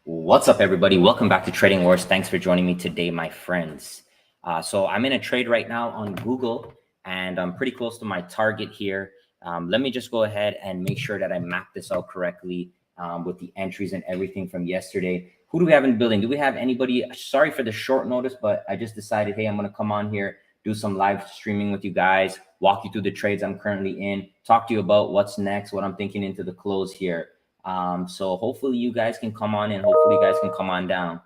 What's up, everybody? Welcome back to Trading Wars. Thanks for joining me today, my friends. So I'm in a trade right now on Google, and I'm pretty close to my target here. Let me just go ahead and make sure that I map this out correctly with the entries and everything from yesterday. Who do we have in the building? Do we have anybody? Sorry for the short notice, but I just decided, hey, I'm going to come on here, do some live streaming with you guys, walk you through the trades I'm currently in, talk to you about what's next, what I'm thinking into the close here. So hopefully you guys can come on and hopefully you guys can come on down.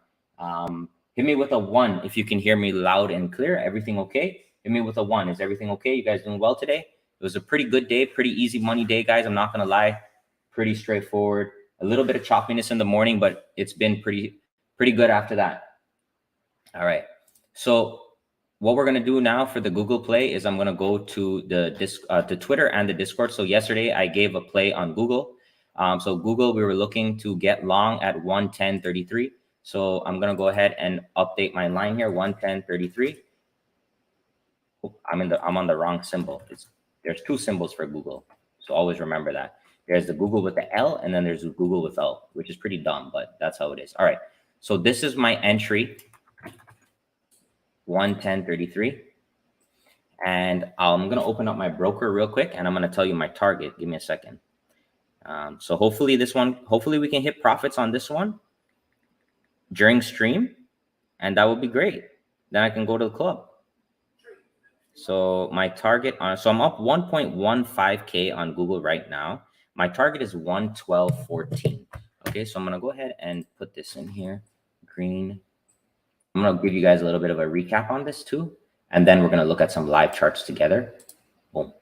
Hit me with a 1 if you can hear me loud and clear. Everything okay? Hit me with a 1. Is everything okay? You guys doing well today? It was a pretty good day, pretty easy money day, guys. I'm not gonna lie, pretty straightforward. A little bit of choppiness in the morning, but it's been pretty good after that. All right. So what we're gonna do now for the Google play is I'm gonna go to the Twitter and the Discord. So yesterday I gave a play on Google. So Google, we were looking to get long at 110.33. So I'm going to go ahead and update my line here, 110.33. I'm on the wrong symbol. There's two symbols for Google. So always remember that. There's the Google with the L, and then there's the Google without, which is pretty dumb, but that's how it is. All right. So this is my entry, 110.33. And I'm going to open up my broker real quick, and I'm going to tell you my target. Give me a second. So hopefully we can hit profits on this one during stream, and that would be great. Then I can go to the club. So my target so I'm up 1.15K on Google right now. My target is 112.14. Okay, so I'm gonna go ahead and put this in here, green. I'm gonna give you guys a little bit of a recap on this too, and then we're gonna look at some live charts together. Boom.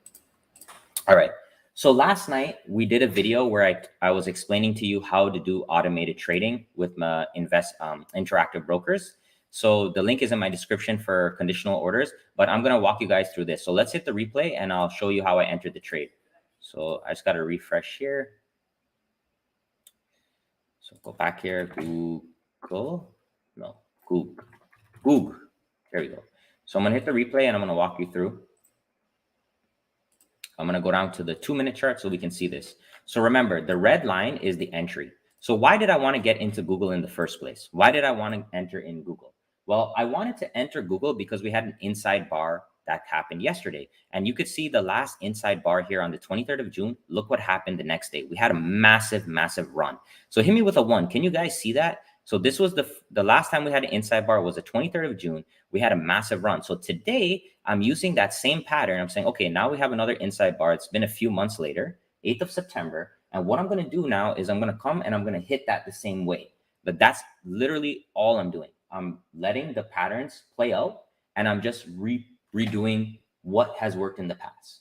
All right. So last night we did a video where I was explaining to you how to do automated trading with my interactive brokers. So the link is in my description for conditional orders, but I'm going to walk you guys through this. So let's hit the replay and I'll show you how I entered the trade. So I just got to refresh here. So go back here, Google. There we go. So I'm going to hit the replay and I'm going to walk you through. I'm going to go down to the 2-minute chart so we can see this. So remember, the red line is the entry. So why did I want to get into Google in the first place? Why did I want to enter in Google? Well, I wanted to enter Google because we had an inside bar that happened yesterday. And you could see the last inside bar here on the 23rd of June. Look what happened the next day. We had a massive run. So hit me with a 1. Can you guys see that? So this was the last time we had an inside bar was the 23rd of June. We had a massive run. So today I'm using that same pattern. I'm saying, okay, now we have another inside bar. It's been a few months later, 8th of September. And what I'm going to do now is I'm going to come and I'm going to hit that the same way. But that's literally all I'm doing. I'm letting the patterns play out and I'm just redoing what has worked in the past.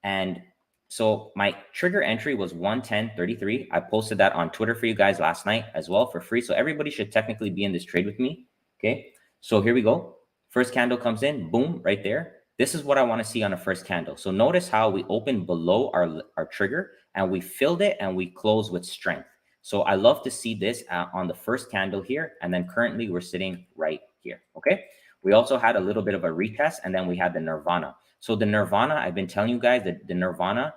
And so my trigger entry was 110.33. I posted that on Twitter for you guys last night as well for free. So everybody should technically be in this trade with me. Okay. So here we go. First candle comes in, boom, right there. This is what I want to see on a first candle. So notice how we opened below our trigger and we filled it and we closed with strength. So I love to see this on the first candle here. And then currently we're sitting right here. Okay. We also had a little bit of a retest and then we had the nirvana. So the nirvana, I've been telling you guys that the nirvana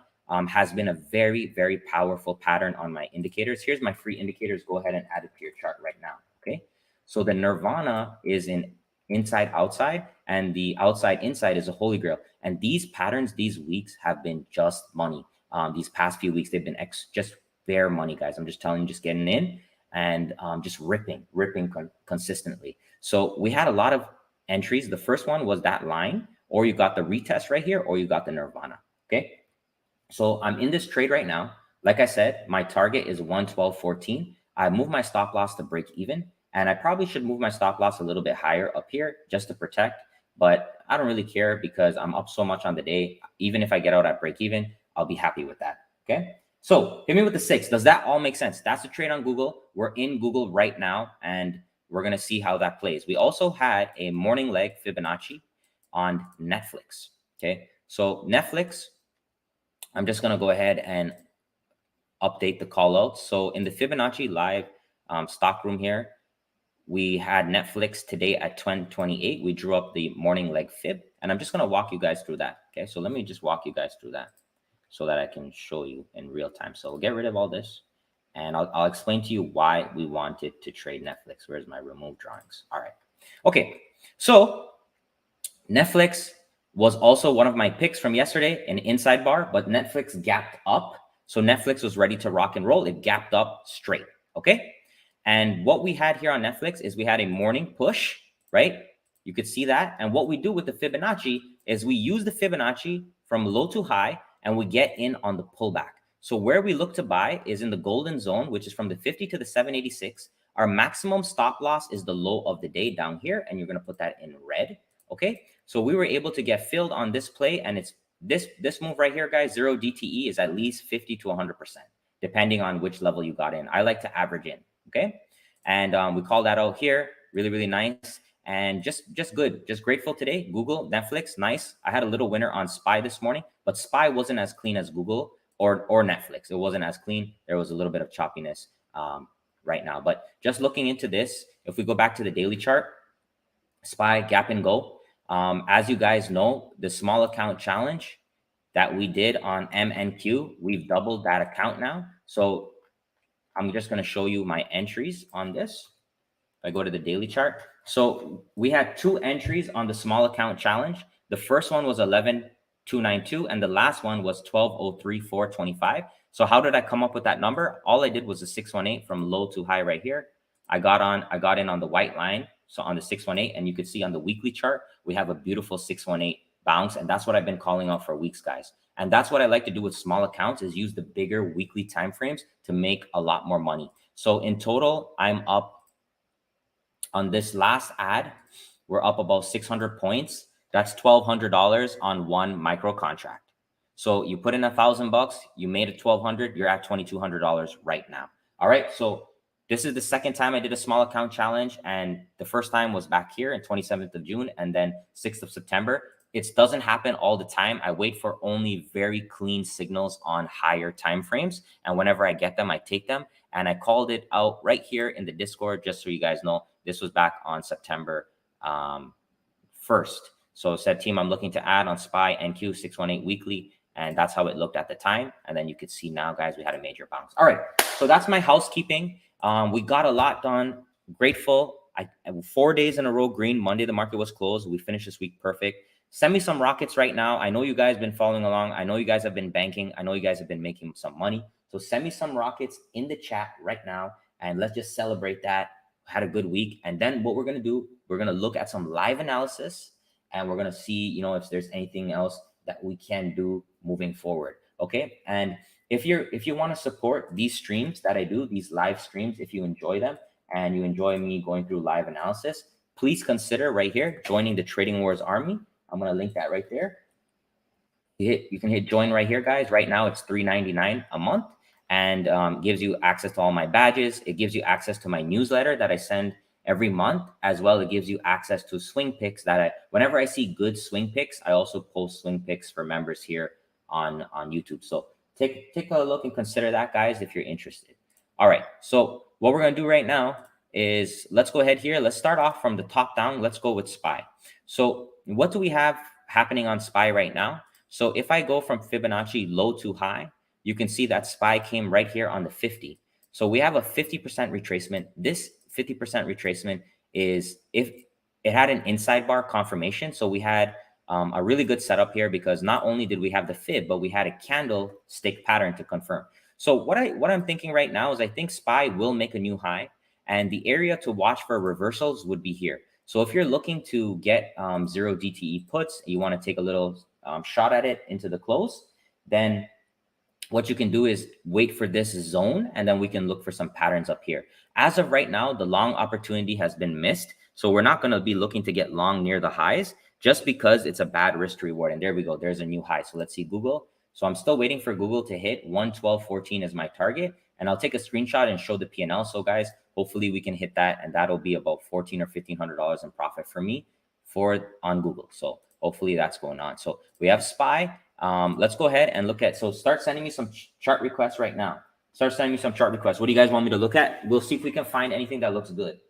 has been a very powerful pattern on my indicators. Here's my free indicators. Go ahead and add it to your chart right now. Okay. So the nirvana is in inside outside and the outside inside is a holy grail. And these patterns, these weeks have been just money. These past few weeks, they've been just bare money, guys. I'm just telling you, just getting in and just ripping consistently. So we had a lot of entries. The first one was that line, or you got the retest right here, or you got the nirvana. Okay. So I'm in this trade right now. Like I said, my target is 112.14. I moved my stop loss to break even. And I probably should move my stop loss a little bit higher up here just to protect. But I don't really care because I'm up so much on the day. Even if I get out at break even, I'll be happy with that. Okay. So hit me with the 6. Does that all make sense? That's the trade on Google. We're in Google right now, and we're going to see how that plays. We also had a morning leg Fibonacci on Netflix. Okay. So Netflix, I'm just going to go ahead and update the call outs. So in the Fibonacci live stock room here, we had Netflix today at 10:28. We drew up the morning leg fib, and I'm just going to walk you guys through that. Okay, so let me just walk you guys through that so that I can show you in real time. So we'll get rid of all this, And I'll explain to you why we wanted to trade Netflix. Where's my remove drawings? All right. Okay. So Netflix was also one of my picks from yesterday, an inside bar, but Netflix gapped up. So Netflix was ready to rock and roll. It gapped up straight. Okay. And what we had here on Netflix is we had a morning push, right? You could see that. And what we do with the Fibonacci is we use the Fibonacci from low to high and we get in on the pullback. So where we look to buy is in the golden zone, which is from the 50 to the 786. Our maximum stop loss is the low of the day down here. And you're going to put that in red. Okay. So we were able to get filled on this play. And it's this move right here, guys, 0 DTE is at least 50 to 100%, depending on which level you got in. I like to average in. Okay. And we call that out here. Really, really nice. And just good. Just grateful today. Google, Netflix, nice. I had a little winner on SPY this morning, but SPY wasn't as clean as Google or Netflix. It wasn't as clean. There was a little bit of choppiness right now. But just looking into this, if we go back to the daily chart, SPY, gap and go. As you guys know, the small account challenge that we did on MNQ, we've doubled that account now. So I'm just going to show you my entries on this. If I go to the daily chart. So we had 2 entries on the small account challenge. The first one was 11,292 and the last one was 12,034.25. So how did I come up with that number? All I did was a 618 from low to high right here. I got in on the white line. So on the 618, and you can see on the weekly chart, we have a beautiful 618 bounce. And that's what I've been calling out for weeks, guys. And that's what I like to do with small accounts is use the bigger weekly time frames to make a lot more money. So in total, I'm up on this last ad. We're up about 600 points. That's $1,200 on one micro contract. So you put in $1,000, you made it 1,200, you're at $2,200 right now. All right. So this is the second time I did a small account challenge. And the first time was back here in 27th of June and then 6th of September. It doesn't happen all the time. I wait for only very clean signals on higher time frames. And whenever I get them, I take them. And I called it out right here in the Discord, just so you guys know. This was back on September 1st. So it said, team, I'm looking to add on SPY NQ 618 weekly. And that's how it looked at the time. And then you could see now, guys, we had a major bounce. All right. So that's my housekeeping. We got a lot done. Grateful. 4 days in a row green. Monday, the market was closed. We finished this week perfect. Send me some rockets right now. I know you guys have been following along. I know you guys have been banking. I know you guys have been making some money. So send me some rockets in the chat right now. And let's just celebrate that. Had a good week. And then what we're going to do, we're going to look at some live analysis. And we're going to see, if there's anything else that we can do moving forward. Okay. And if you want to support these streams that I do, these live streams, if you enjoy them and you enjoy me going through live analysis, please consider right here joining the Trading Wars Army. I'm going to link that right there. You can hit join right here, guys. Right now it's $3.99 a month and gives you access to all my badges. It gives you access to my newsletter that I send every month, as well. It gives you access to swing picks whenever I see good swing picks, I also post swing picks for members here on YouTube. So take a look and consider that, guys, if you're interested. All right. So what we're going to do right now is let's go ahead here. Let's start off from the top down. Let's go with SPY. So what do we have happening on SPY right now? So if I go from Fibonacci low to high, you can see that SPY came right here on the 50. So we have a 50% retracement. This 50% retracement is if it had an inside bar confirmation. So we had a really good setup here because not only did we have the fib, but we had a candlestick pattern to confirm. So what I'm thinking right now is I think SPY will make a new high, and the area to watch for reversals would be here. So if you're looking to get 0 DTE puts, you want to take a little shot at it into the close, then what you can do is wait for this zone, and then we can look for some patterns up here. As of right now, the long opportunity has been missed. So we're not going to be looking to get long near the highs just because it's a bad risk to reward. And there we go. There's a new high. So let's see Google. So I'm still waiting for Google to hit 112.14 as my target. And I'll take a screenshot and show the P&L. So guys, hopefully we can hit that. And that'll be about $1,400 or $1,500 in profit for me on Google. So hopefully that's going on. So we have SPY. Let's go ahead and look at, so start sending me some chart requests right now. Start sending me some chart requests. What do you guys want me to look at? We'll see if we can find anything that looks good.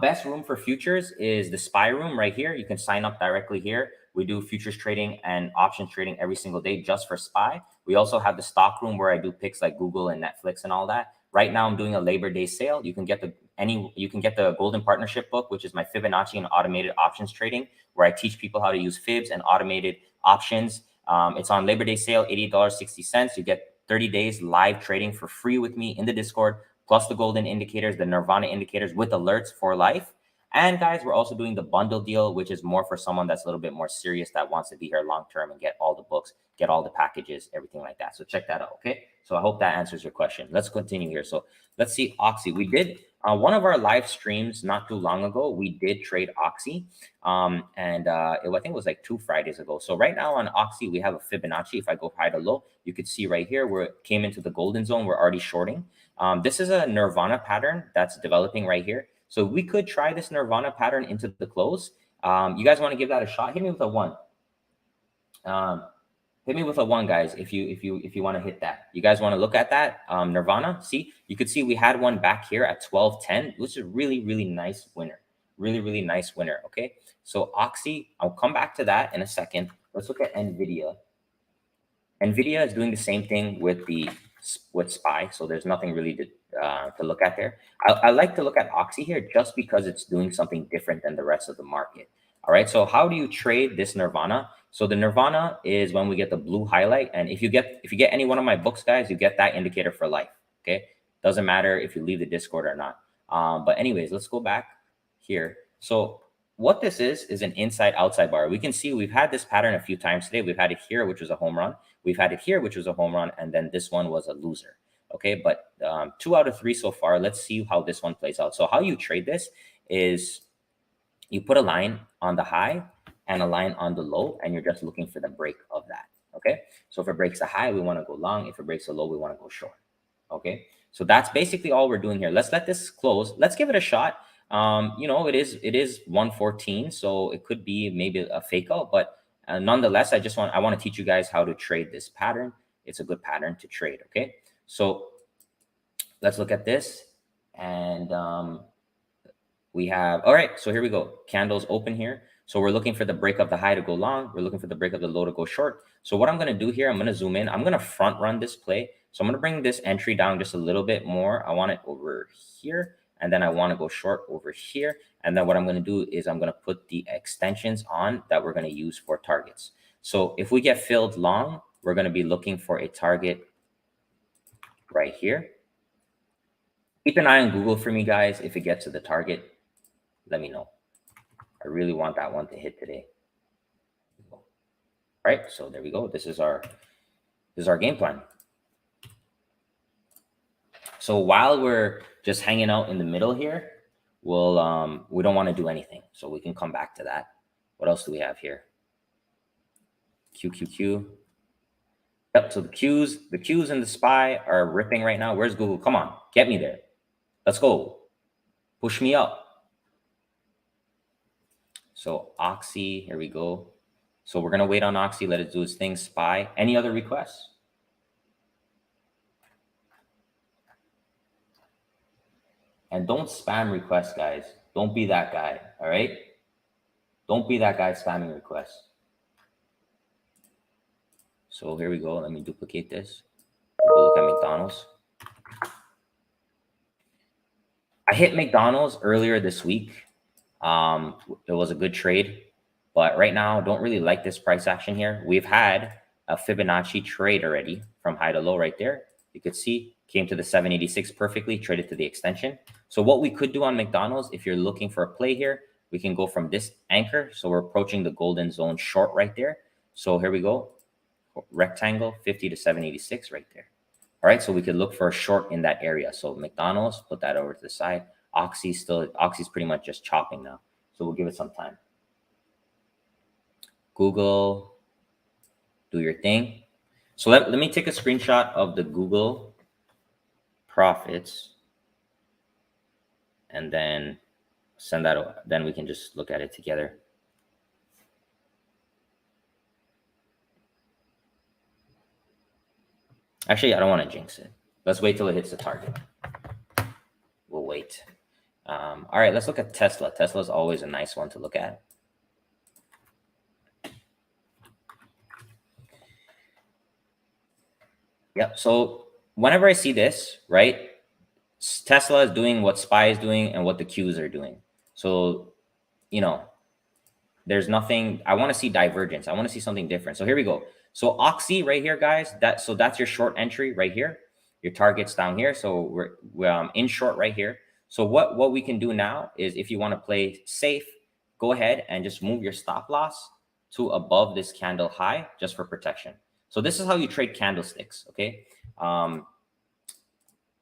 Best room for futures is the SPY room right here. You can sign up directly here. We do futures trading and options trading every single day just for SPY. We also have the stock room where I do picks like Google and Netflix and all that. Right now I'm doing a Labor Day sale. You can get the Golden Partnership book, which is my Fibonacci and automated options trading, where I teach people how to use fibs and automated options. It's on Labor Day sale, $88.60. You get 30 days live trading for free with me in the Discord, plus the golden indicators, the nirvana indicators with alerts for life. And guys, we're also doing the bundle deal, which is more for someone that's a little bit more serious that wants to be here long term and get all the books, get all the packages, everything like that. So check that out. Okay. So I hope that answers your question. Let's continue here. So let's see Oxy. We did one of our live streams not too long ago. We did trade Oxy. I think it was like 2 Fridays ago. So right now on Oxy, we have a Fibonacci. If I go high to low, you could see right here where it came into the golden zone. We're already shorting. This is a nirvana pattern that's developing right here. So we could try this nirvana pattern into the close. You guys want to give that a shot? Hit me with a 1. Hit me with a 1, guys, if you want to hit that. You guys want to look at that nirvana? See, you could see we had one back here at 12.10, which is really, really nice winner. Really, really nice winner. Okay, so Oxy, I'll come back to that in a second. Let's look at NVIDIA. NVIDIA is doing the same thing with SPY, so there's nothing really to look at there. I like to look at Oxy here just because it's doing something different than the rest of the market. All right, so how do you trade this nirvana? So the nirvana is when we get the blue highlight, and if you get any one of my books, guys, you get that indicator for life. Okay, doesn't matter if you leave the Discord or not. But anyways, let's go back here. So what this is an inside outside bar. We can see we've had this pattern a few times today. We've had it here, which was a home run. We've had it here, which was a home run, and then this one was a loser. Okay, but 2 out of 3 so far. Let's see how this one plays out. So how you trade this is you put a line on the high and a line on the low, and you're just looking for the break of that. Okay, so if it breaks the high, we want to go long. If it breaks the low, we want to go short. Okay, so that's basically all we're doing here. Let's let this close. Let's give it a shot. It is 114, so it could be maybe a fake out, but nonetheless, I want to teach you guys how to trade this pattern. It's a good pattern to trade. Okay, so let's look at this, and we have, all right, so here we go. Candles open here. So we're looking for the break of the high to go long. We're looking for the break of the low to go short. So what I'm going to do here, I'm going to zoom in. I'm going to front run this play. So I'm going to bring this entry down just a little bit more. I want it over here, and then I want to go short over here. And then what I'm going to do is I'm going to put the extensions on that we're going to use for targets. So if we get filled long, we're going to be looking for a target right here. Keep an eye on Google for me, guys. If it gets to the target, let me know. I really want that one to hit today. All right, so there we go. This is our game plan. So while we're just hanging out in the middle here, we don't want to do anything. So we can come back to that. What else do we have here? QQQ. Yep, so the Qs and the SPY are ripping right now. Where's Google? Come on, get me there. Let's go. Push me up. So Oxy, here we go. So we're going to wait on Oxy, let it do its thing. SPY. Any other requests? And don't spam requests, guys. Don't be that guy, all right? Don't be that guy spamming requests. So here we go. Let me duplicate this. We'll go look at McDonald's. I hit McDonald's earlier this week. It was a good trade, but right now, don't really like this price action here. We've had a Fibonacci trade already from high to low right there. You could see came to the 786 perfectly, traded to the extension. So what we could do on McDonald's, if you're looking for a play here, we can go from this anchor. So we're approaching the golden zone short right there. So here we go. Rectangle 50 to 786 right there. All right, so we could look for a short in that area. So McDonald's, put that over to the side. Oxy's pretty much just chopping now. So we'll give it some time. Google, do your thing. So let me take a screenshot of the Google profits and then send that over. Then we can just look at it together. Actually, I don't want to jinx it. Let's wait till it hits the target. We'll wait. All right, let's look at Tesla. Tesla is always a nice one to look at. Yep. So whenever I see this, right, Tesla is doing what SPY is doing and what the Qs are doing. So, you know, there's nothing, I want to see divergence. I want to see something different. So here we go. So Oxy right here, guys, that's your short entry right here. Your target's down here. So we're in short right here. So what we can do now is, if you want to play safe, go ahead and just move your stop loss to above this candle high just for protection. So this is how you trade candlesticks. Okay.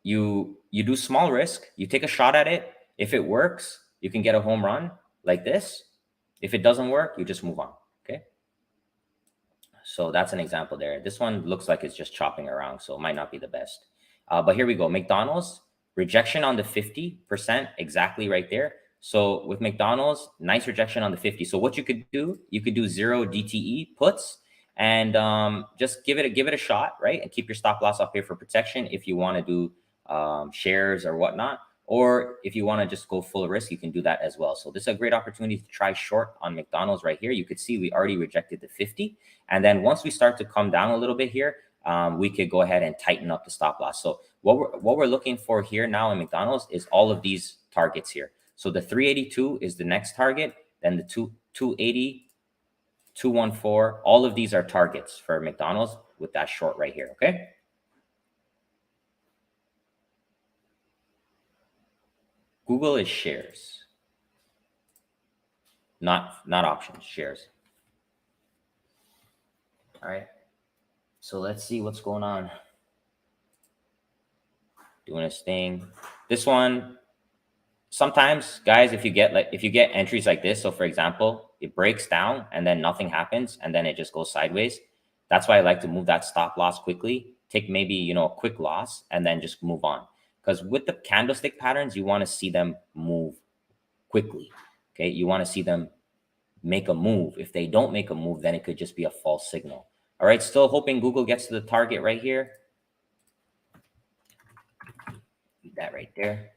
You do small risk, you take a shot at it. If it works, you can get a home run like this. If it doesn't work, you just move on. Okay. So that's an example there. This one looks like it's just chopping around, so it might not be the best. But here we go. McDonald's, rejection on the 50%, exactly right there. So with McDonald's, nice rejection on the 50. So what you could do 0 DTE puts, and just give it a shot, right? And keep your stop loss up here for protection if you want to do shares or whatnot. Or if you want to just go full risk, you can do that as well. So this is a great opportunity to try short on McDonald's right here. You could see we already rejected the 50. And then once we start to come down a little bit here, we could go ahead and tighten up the stop loss. So what we're looking for here now in McDonald's is all of these targets here. So the 382 is the next target. Then the 280, 214, all of these are targets for McDonald's with that short right here. Okay. Google is shares, not options, shares. All right. So let's see what's going on. Doing its thing. This one, sometimes, guys, if you get entries like this, so for example, it breaks down and then nothing happens and then it just goes sideways. That's why I like to move that stop loss quickly, take maybe, a quick loss, and then just move on. Because with the candlestick patterns, you want to see them move quickly. Okay. You want to see them make a move. If they don't make a move, then it could just be a false signal. All right. Still hoping Google gets to the target right here. Leave that right there.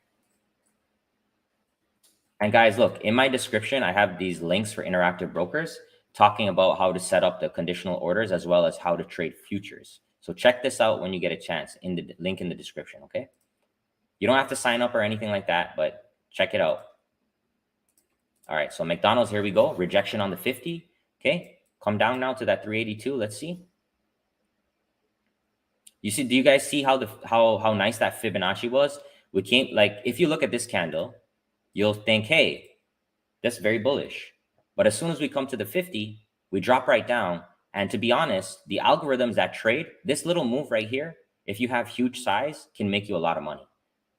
And guys, look, in my description, I have these links for interactive brokers talking about how to set up the conditional orders as well as how to trade futures. So check this out when you get a chance, in the link in the description. Okay. You don't have to sign up or anything like that, but check it out. All right. So McDonald's, here we go. Rejection on the 50. Okay. Come down now to that 382. Let's see. You see, do you guys see how nice that Fibonacci was? We came, like, if you look at this candle, you'll think, hey, that's very bullish. But as soon as we come to the 50, we drop right down. And to be honest, the algorithms that trade this little move right here, if you have huge size, can make you a lot of money.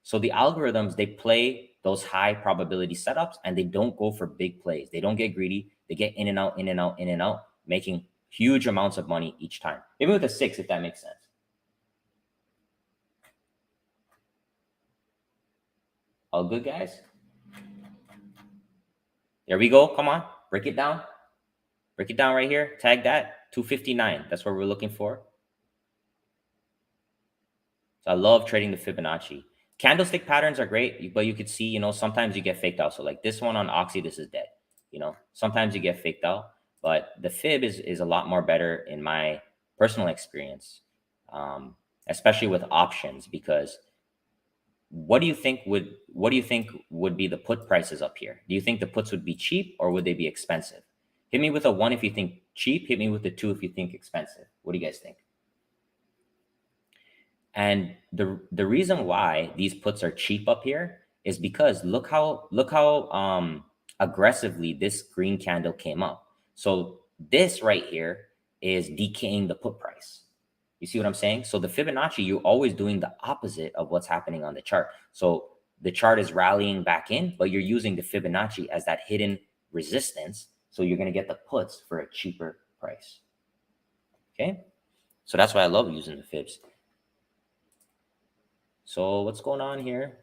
So the algorithms, they play those high probability setups and they don't go for big plays. They don't get greedy. They get in and out, in and out, in and out, making huge amounts of money each time. Maybe with a 6, if that makes sense. All good, guys? There we go. Come on. Break it down. Break it down right here. Tag that. 259. That's what we're looking for. So I love trading the Fibonacci. Candlestick patterns are great, but you could see, sometimes you get faked out. So like this one on Oxy, this is dead. Sometimes you get faked out, but the Fib is a lot more better in my personal experience, especially with options, because what do you think would be the put prices up here? Do you think the puts would be cheap or would they be expensive? Hit me with a 1 if you think cheap. Hit me with a 2 if you think expensive. What do you guys think? And the reason why these puts are cheap up here is because look how aggressively this green candle came up. So this right here is decaying the put price. You see what I'm saying? So the Fibonacci, you're always doing the opposite of what's happening on the chart. So the chart is rallying back in, but you're using the Fibonacci as that hidden resistance. So you're going to get the puts for a cheaper price. Okay. So that's why I love using the Fibs. So what's going on here?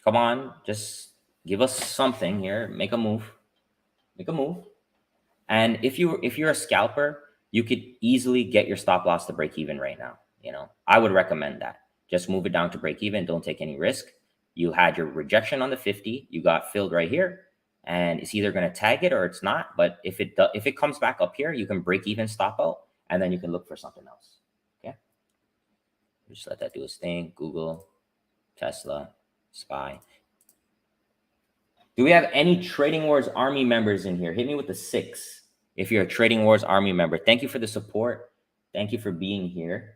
Come on, just give us something here. Make a move. Make a move. And if you're a scalper, you could easily get your stop loss to break even right now. I would recommend that. Just move it down to break even. Don't take any risk. You had your rejection on the 50. You got filled right here, and it's either going to tag it or it's not. But if it comes back up here, you can break even, stop out, and then you can look for something else. Okay. Just let that do its thing. Google, Tesla, SPY. Do we have any Trading Wars Army members in here? Hit me with the 6 if you're a Trading Wars Army member. Thank you for the support. Thank you for being here.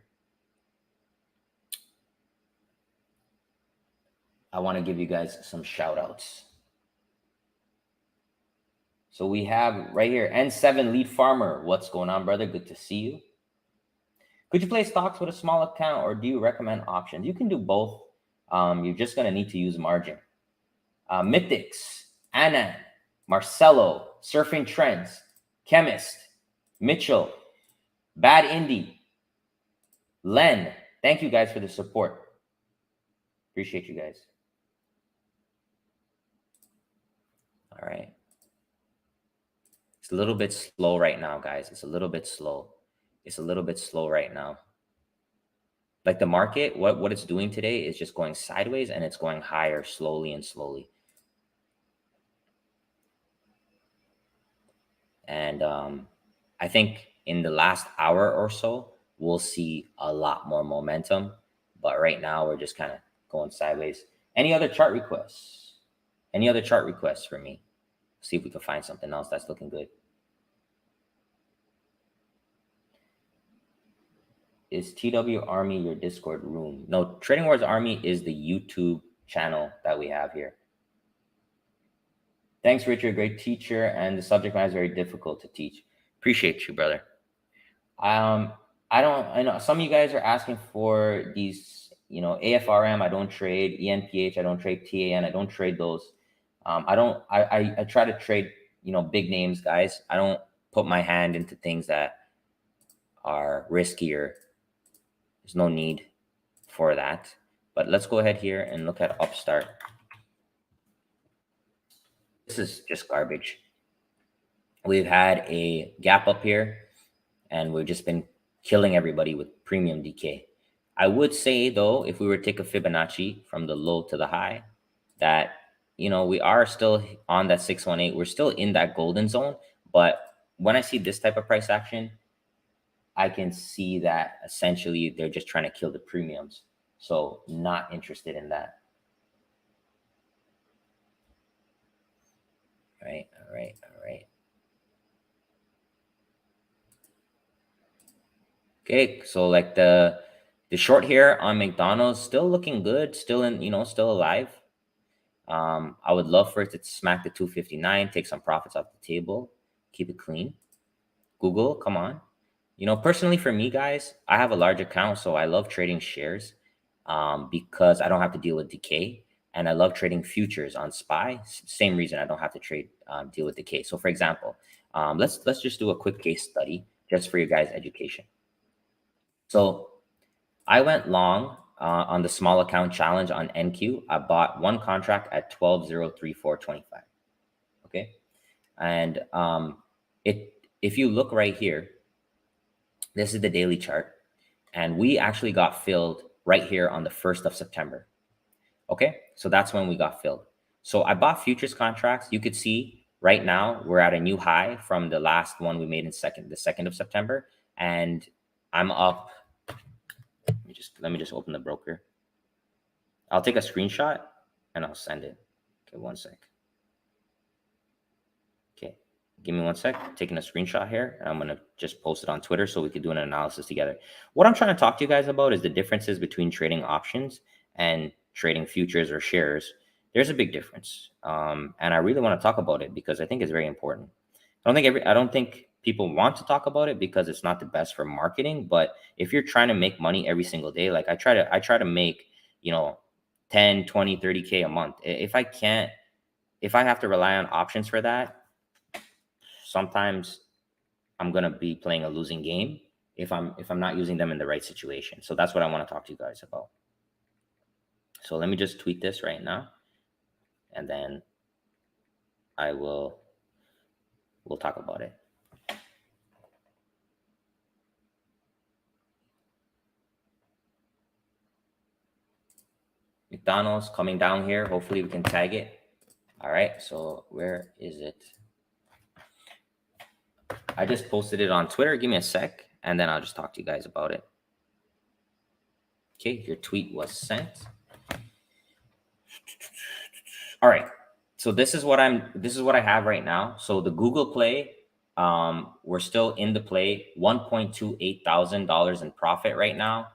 I want to give you guys some shout outs. So we have right here, N7 Lead Farmer. What's going on, brother? Good to see you. Could you play stocks with a small account, or do you recommend options? You can do both. You're just going to need to use margin. Mythics, Anna, Marcelo, Surfing Trends, Chemist, Mitchell, Bad Indie, Len. Thank you guys for the support. Appreciate you guys. All right. It's a little bit slow right now, guys. It's a little bit slow. It's a little bit slow right now. Like the market, what it's doing today is just going sideways, and it's going higher slowly and slowly. And I think in the last hour or so, we'll see a lot more momentum. But right now, we're just kind of going sideways. Any other chart requests? Any other chart requests for me? See if we can find something else that's looking good. Is TW Army your Discord room? No, Trading Wars Army is the YouTube channel that we have here. Thanks, Richard. Great teacher, and the subject matter is very difficult to teach. Appreciate you, brother. I know some of you guys are asking for these, AFRM. I don't trade ENPH. I don't trade TAN. I don't trade those. I try to trade, big names, guys. I don't put my hand into things that are riskier. There's no need for that. But let's go ahead here and look at Upstart. This is just garbage. We've had a gap up here, and we've just been killing everybody with premium decay. I would say, though, if we were to take a Fibonacci from the low to the high, that, we are still on that 618. We're still in that golden zone. But when I see this type of price action, I can see that essentially they're just trying to kill the premiums. So not interested in that. All right. Okay, so like the short here on McDonald's still looking good, still in, still alive. I would love for it to smack the 259, take some profits off the table, keep it clean. Google, come on. Personally for me, guys, I have a large account, so I love trading shares because I don't have to deal with decay. And I love trading futures on SPY. Same reason I don't have to deal with decay. So for example, let's just do a quick case study just for your guys' education. So I went long on the small account challenge on NQ. I bought one contract at 12.03425. Okay. And if you look right here, this is the daily chart. And we actually got filled right here on the 1st of September. Okay. So that's when we got filled. So I bought futures contracts. You could see right now we're at a new high from the last one we made in the 2nd of September. And I'm up. Let me just open the broker. I'll take a screenshot and I'll send it. Okay, one sec. Okay, give me one sec. Taking a screenshot here, and I'm gonna just post it on Twitter so we could do an analysis together. What I'm trying to talk to you guys about is the differences between trading options and trading futures or shares. There's a big difference, and I really want to talk about it because I think it's very important. I don't think people want to talk about it because it's not the best for marketing. But if you're trying to make money every single day, like I try to make, 10, 20, 30K a month. If I have to rely on options for that, sometimes I'm going to be playing a losing game if I'm not using them in the right situation. So that's what I want to talk to you guys about. So let me just tweet this right now, and then we'll talk about it. McDonald's coming down here. Hopefully we can tag it. All right. So where is it? I just posted it on Twitter. Give me a sec, and then I'll just talk to you guys about it. Okay, your tweet was sent. All right. So this is what I have right now. So the Google Play, we're still in the play, $1,280,000 in profit right now.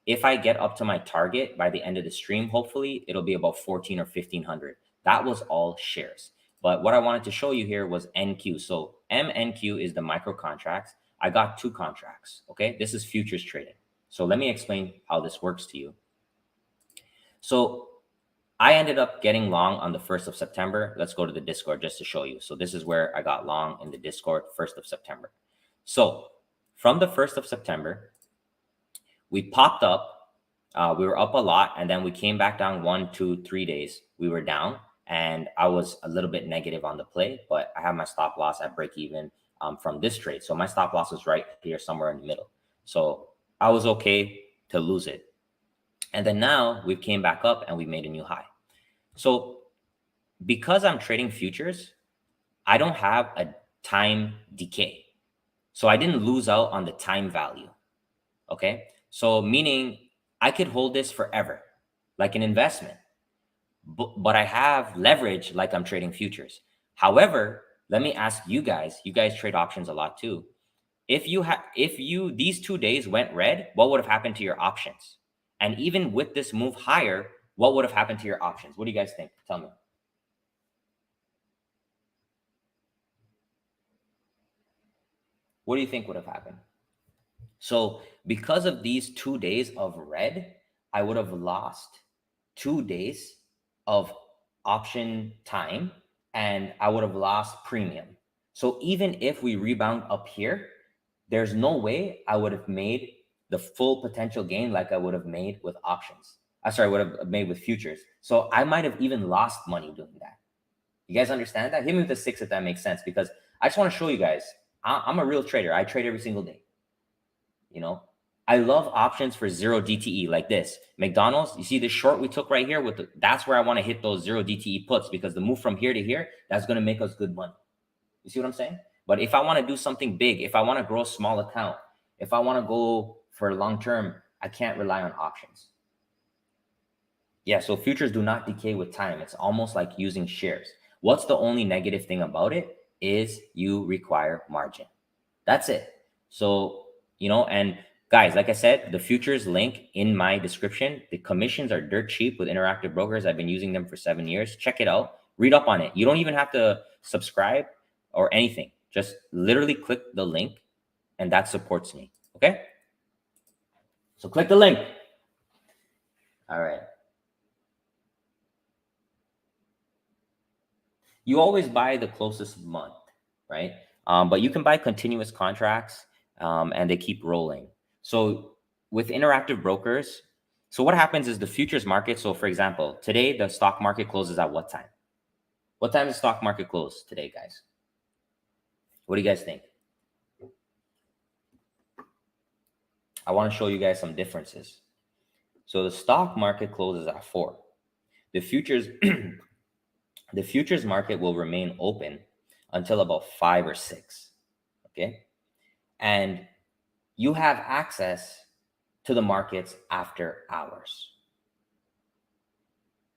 If I get up to my target by the end of the stream, hopefully it'll be about 14 or 1500. That was all shares. But what I wanted to show you here was NQ. So MNQ is the micro contracts. I got 2 contracts. Okay, this is futures trading. So let me explain how this works to you. So I ended up getting long on the 1st of September. Let's go to the Discord just to show you. So this is where I got long in the Discord, 1st of September. So from the 1st of September, we popped up. We were up a lot, and then we came back down 1, 2, 3 days. We were down, and I was a little bit negative on the play, but I have my stop loss at break even from this trade. So my stop loss was right here somewhere in the middle. So I was okay to lose it. And then now we came back up and we made a new high. So because I'm trading futures, I don't have a time decay. So I didn't lose out on the time value. Okay. So meaning I could hold this forever, like an investment, but I have leverage like I'm trading futures. However, let me ask you guys trade options a lot too. If these 2 days went red, what would have happened to your options? And even with this move higher, what would have happened to your options? What do you guys think? Tell me. What do you think would have happened? So because of these 2 days of red, I would have lost 2 days of option time and I would have lost premium. So even if we rebound up here, there's no way I would have made the full potential gain like I would have made with options. I would have made with futures. So I might have even lost money doing that. You guys understand that? Hit me with a 6 if that makes sense, because I just want to show you guys, I'm a real trader. I trade every single day. You know, I love options for 0 DTE like this. McDonald's, you see the short we took right here that's where I want to hit those 0 DTE puts, because the move from here to here, that's going to make us good money. You see what I'm saying? But if I want to do something big, if I want to grow a small account, if I want to go for long term, I can't rely on options. Yeah, so futures do not decay with time. It's almost like using shares. What's the only negative thing about it is you require margin. That's it. So, and guys, like I said, the futures link in my description. The commissions are dirt cheap with Interactive Brokers. I've been using them for 7 years. Check it out. Read up on it. You don't even have to subscribe or anything. Just literally click the link and that supports me. Okay? So click the link. All right. You always buy the closest month, right? But you can buy continuous contracts and they keep rolling. So with Interactive Brokers, so what happens is the futures market. So for example, today the stock market closes at what time? What time does the stock market close today, guys? What do you guys think? I want to show you guys some differences. So the stock market closes at 4. The futures the futures market will remain open until about 5 or 6. Okay? And you have access to the markets after hours.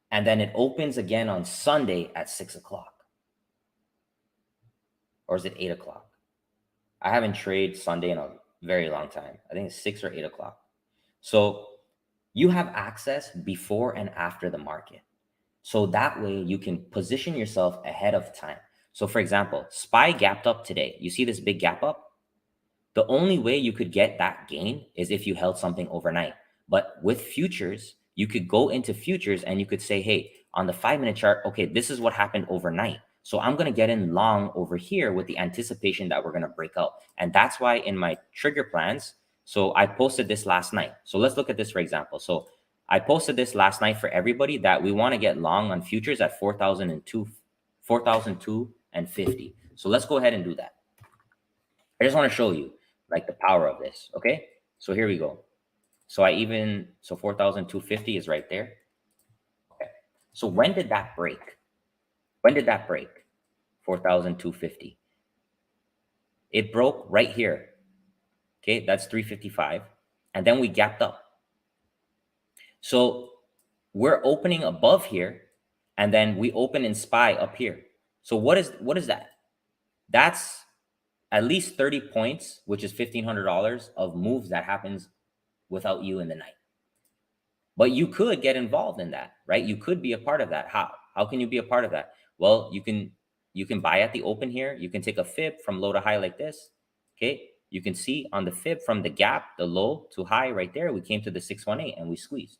And then it opens again on Sunday at 6 o'clock. Or is it 8 o'clock? I haven't traded Sunday in a very long time. I think it's 6 or 8 o'clock. So you have access before and after the market. So that way you can position yourself ahead of time. So for example, SPY gapped up today. You see this big gap up? The only way you could get that gain is if you held something overnight. But with futures, you could go into futures and you could say, hey, on the 5-minute chart, okay, this is what happened overnight. So I'm going to get in long over here with the anticipation that we're going to break out. And that's why in my trigger plans, so I posted this last night. So let's look at this, for example. So I posted this last night for everybody that we want to get long on futures at 4,002 and 50. So let's go ahead and do that. I just want to show you like the power of this. Okay. So here we go. So 4,250 is right there. Okay. So when did that break? When did that break? 4,250. It broke right here. Okay. That's 355. And then we gapped up. So we're opening above here, and then we open in SPY up here. So what is that? That's at least 30 points, which is $1,500 of moves that happens without you in the night. But you could get involved in that, right? You could be a part of that. How can you be a part of that? Well, you can buy at the open here. You can take a fib from low to high like this. Okay. You can see on the fib from the gap, the low to high right there, we came to the 618 and we squeezed.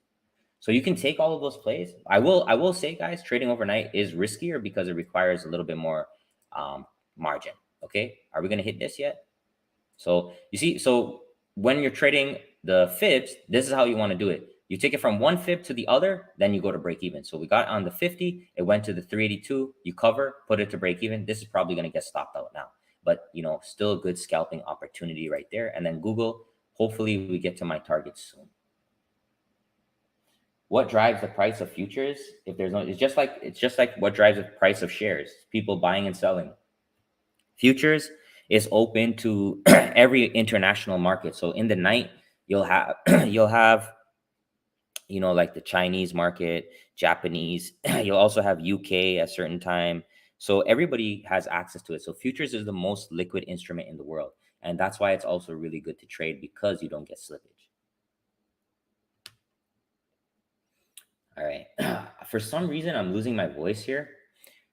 So you can take all of those plays. I will say, guys, trading overnight is riskier because it requires a little bit more margin. Okay. Are we going to hit this yet? So you see, so when you're trading the fibs, this is how you want to do it. You take it from one fib to the other, then you go to break even. So we got on the 50, it went to the 382, you cover, put it to break even. This is probably going to get stopped out now, but still a good scalping opportunity right there. And then Google, hopefully we get to my target soon. What drives the price of futures? If there's no, it's just like what drives the price of shares, people buying and selling. Futures is open to every international market. So in the night, you'll have like the Chinese market, Japanese. You'll also have UK at a certain time. So everybody has access to it. So futures is the most liquid instrument in the world. And that's why it's also really good to trade, because you don't get slippage. All right. For some reason, I'm losing my voice here.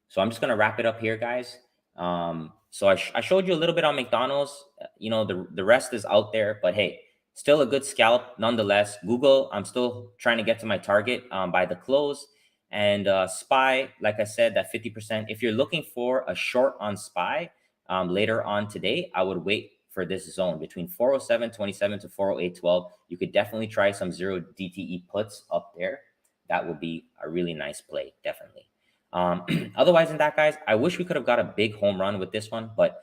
So I'm just going to wrap it up here, guys. So I showed you a little bit on McDonald's. The rest is out there. But hey, still a good scalp nonetheless. Google, I'm still trying to get to my target by the close. And SPY, like I said, that 50%. If you're looking for a short on SPY later on today, I would wait for this zone between 407.27 to 408.12. You could definitely try some 0 DTE puts up there. That would be a really nice play, definitely. Otherwise than that, guys, I wish we could have got a big home run with this one, but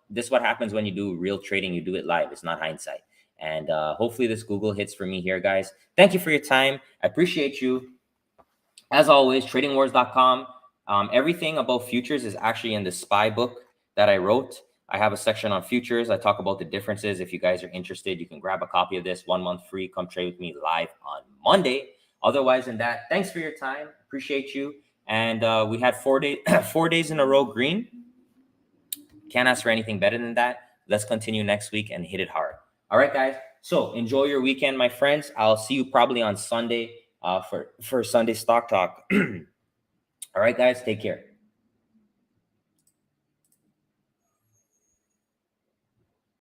this is what happens when you do real trading. You do it live. It's not hindsight. And hopefully this Google hits for me here, guys. Thank you for your time. I appreciate you. As always, tradingwars.com. Everything about futures is actually in the SPY book that I wrote. I have a section on futures. I talk about the differences. If you guys are interested, you can grab a copy of this 1 month free. Come trade with me live on Monday. Otherwise than that, thanks for your time. Appreciate you. And we had 4 days in a row green. Can't ask for anything better than that. Let's continue next week and hit it hard. All right, guys. So enjoy your weekend, my friends. I'll see you probably on Sunday for Sunday Stock Talk. All right, guys. Take care.